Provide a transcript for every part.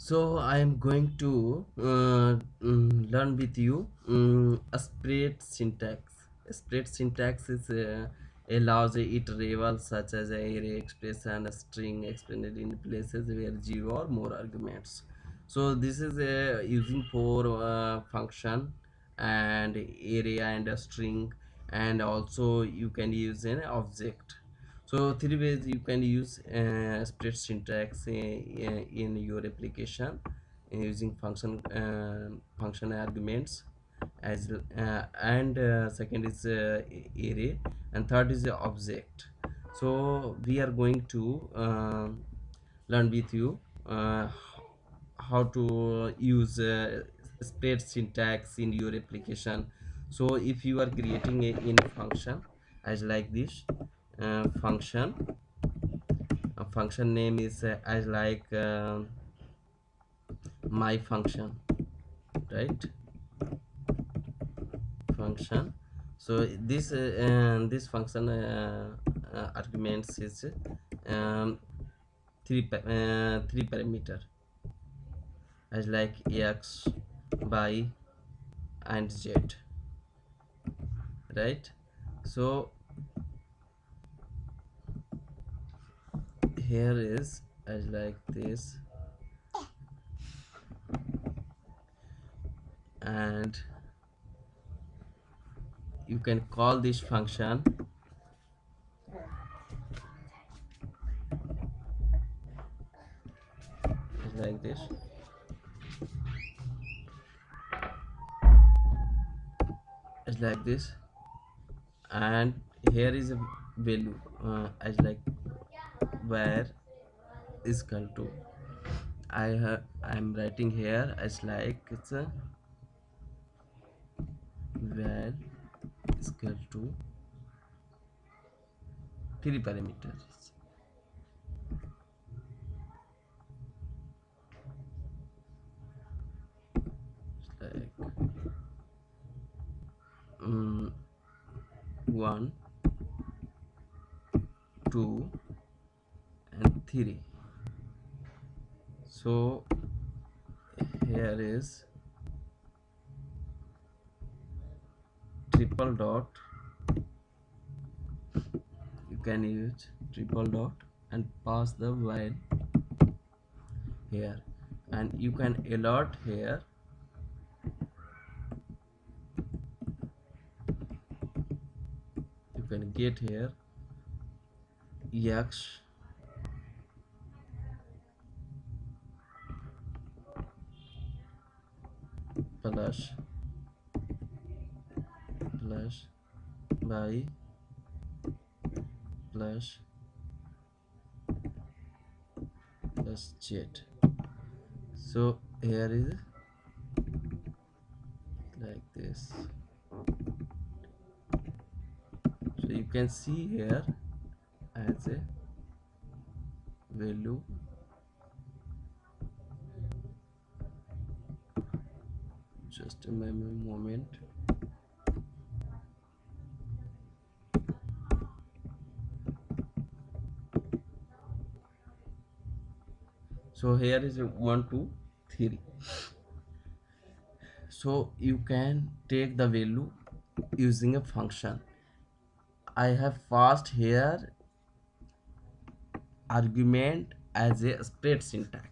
So I am going to learn with you a spread syntax. A spread syntax is allows iterable such as a array expression, a string extended in places where zero or more arguments. So this is using for function and array and a string, and also you can use an object. So three ways you can use spread syntax in your application using function arguments as and second is array, and third is the object. So we are going to learn with you how to use spread syntax in your application. So if you are creating in a function as like this function, a function name is as like my function, right? Function. So this function arguments is um, three parameter as like x, y and z, right? So here is as like this, and you can call this function as like this, as like this, and here is a value as like where is equal to I'm writing here as like it's a where is equal to three parameters like 1, 2 and 3. So here is triple dot, you can use triple dot and pass the while here, and you can alert here you can get here x plus y plus z. So here is like this. So you can see here as a value, just a moment. So here is a 1, 2, 3. So you can take the value using a function. I have passed here argument as a spread syntax.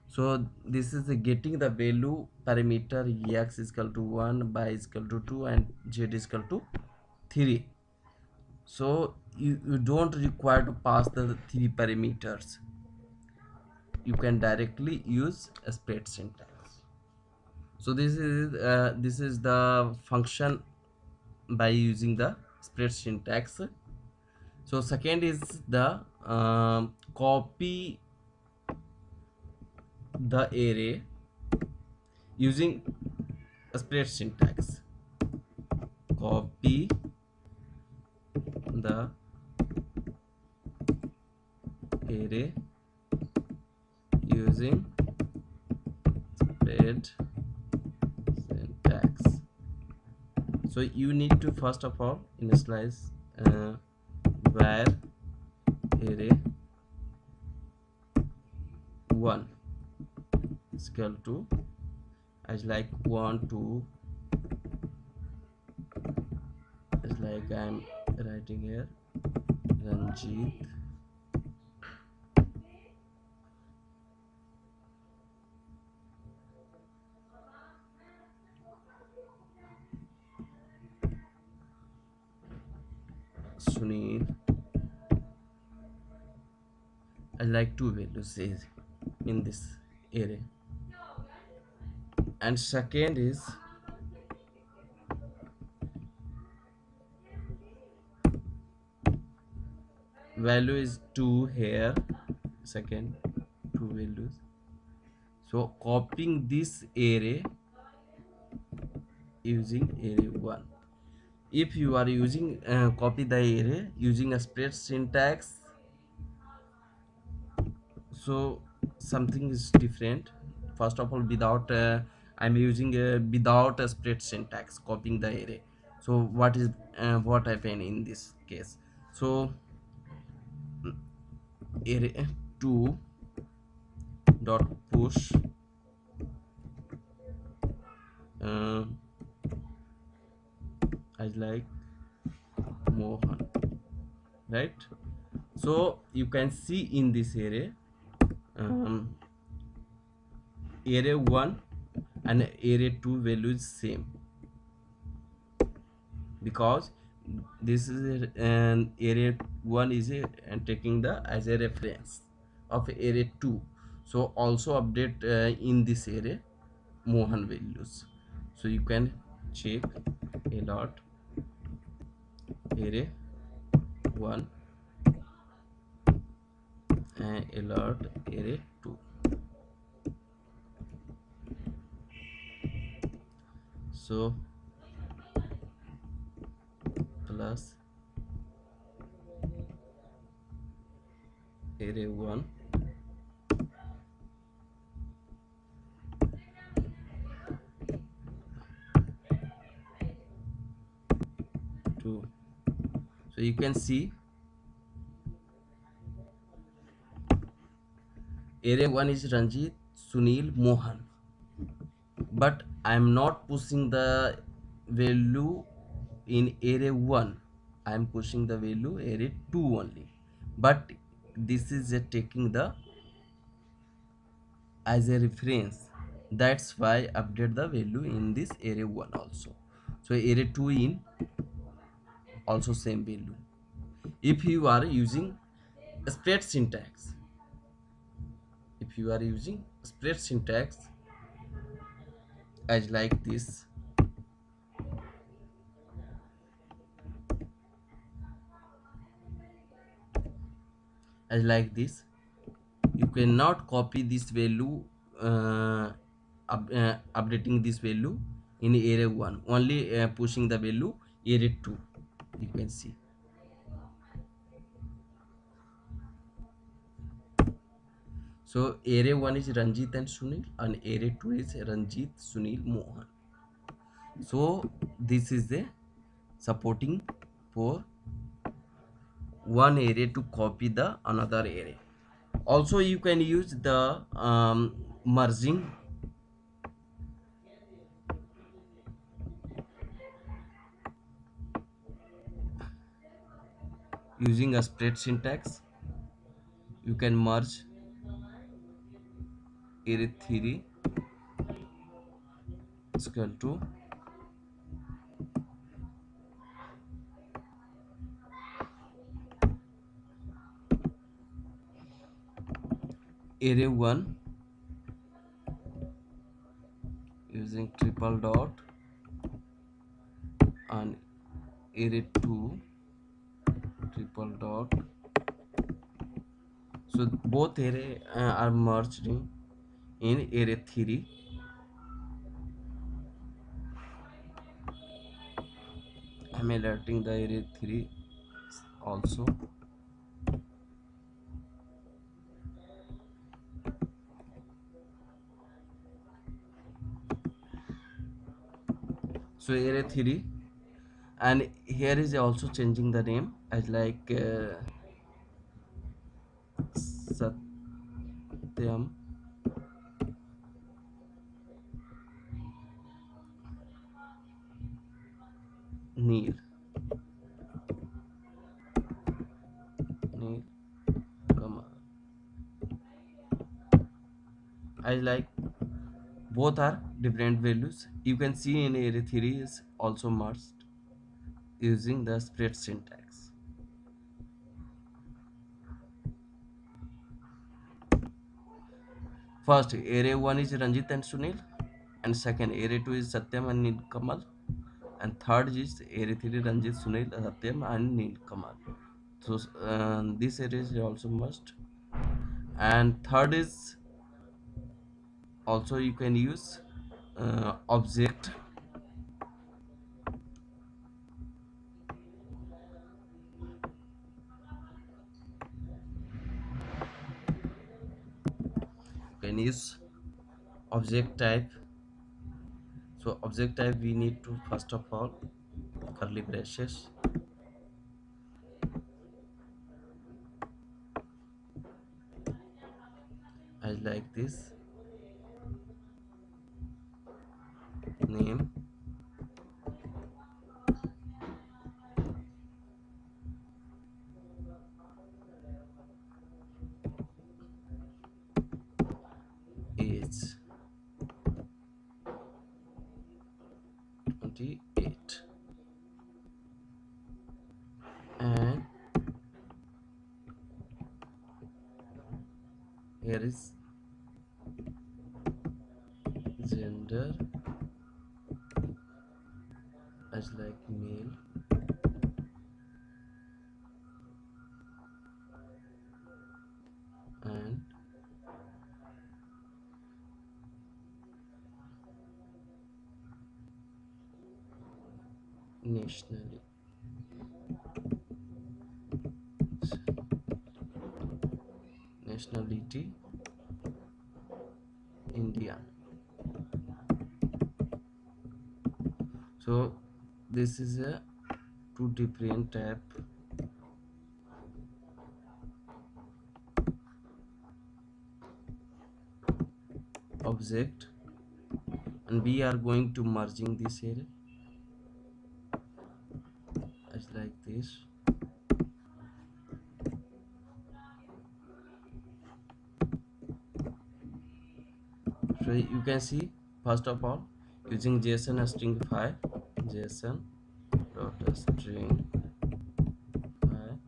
So this is getting the value parameter x is equal to 1, y is equal to 2 and z is equal to 3. So you don't require to pass the three parameters, you can directly use a spread syntax. So this is the function by using the spread syntax. So second is the copy the array using a spread syntax. Copy the array using spread syntax. So you need to first of all initialize where array 1, is equal to as like 1 2 is like I'm writing here Ranjit Sunil as like two values is in this array, and second is value is 2 here, second two values. So copying this array using array 1. If you are using copy the array using a spread syntax, so something is different. First of all, without I'm using without a spread syntax copying the array. So what happened in this case? So array 2 dot push uh, I like Mohan, right? So you can see in this array um, array 1 and array 2 value is same, because this is an array 1 is taking the as a reference of array 2. So also update in this array Mohan values. So you can check a dot array 1 and alert array 2. So plus array 1 2. So you can see array 1 is Ranjit, Sunil, Mohan, but I am not pushing the value in array 1. I am pushing the value array 2 only, but this is taking the as a reference. That's why update the value in this array 1 also. So array 2 in also same value. If you are using spread syntax, if you are using spread syntax as like this, as like this, you cannot copy this value updating this value in array 1, only pushing the value array 2. You can see. So array 1 is Ranjit and Sunil, and array 2 is Ranjit, Sunil, Mohan. So this is the supporting for one array to copy the another array. Also you can use the merging using a spread syntax. You can merge array 3 is equal to array 1 using triple dot and array 2 triple dot. So both array are merged in array 3. I'm alerting the array 3 also. So array 3, and here is also changing the name as like Satyam Neil. Neil, come on. I like both are different values. You can see in array 3 is also merged using the spread syntax. First, array 1 is Ranjit and Sunil, and second, array 2 is Satyam and Nil Kamal, and third is array 3 Ranjit, Sunil, Satyam, and Nil Kamal. So, this array is also must. And third is also you can use object. You can use object type. So, object type we need to first of all curly braces as like this, name, age 28, and here is gender as like male, and nationality, nationality Indian. So this is a two different type object, and we are going to merging this array as like this. So you can see first of all using JSON string file, JSON dot string file.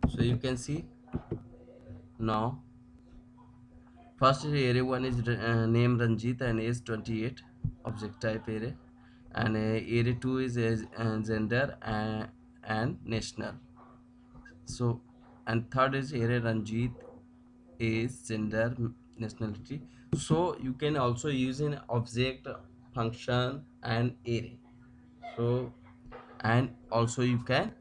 So you can see now first array 1 is name Ranjit and age 28, object type array, and array 2 is gender and national. So and third is array Ranjit, age, gender, nationality. So you can also use an object, function, and array. So and also you can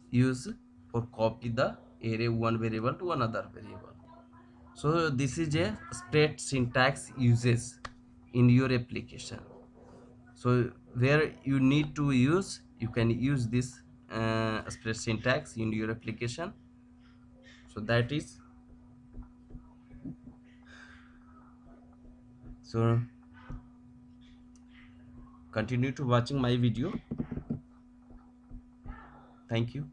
use for copy the array one variable to another variable. So this is a spread syntax uses in your application. So where you need to use, you can use this spread syntax in your application. So that is, so continue to watching my video. Thank you.